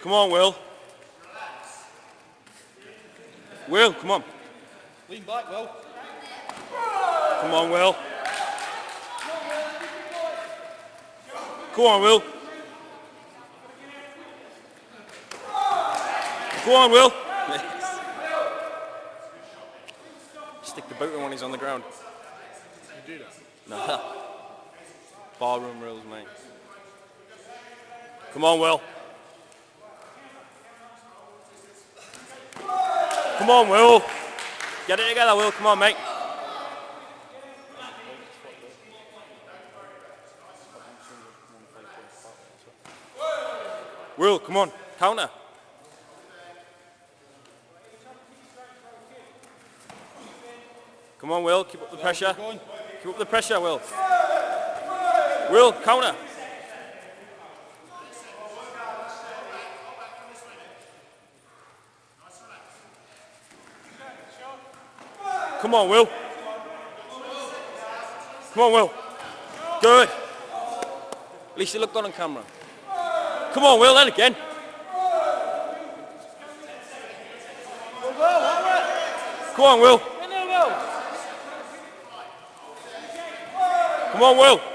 Come on, Will. Will, come on. Lean back, Will. Come on, Will. Go on, Will. Go on, Will. Stick the boot in when he's on the ground. You do that? No. Barroom rules, mate. Come on, Will. Come on, Will. Get it together, Will. Come on, mate. Will, come on. Counter. Come on, Will. Keep up the pressure. Keep up the pressure, Will. Will, counter. Come on, Will. Come on, Will. Good. At least you looked on camera. Come on, Will, then again. Come on, Will. Come on, Will.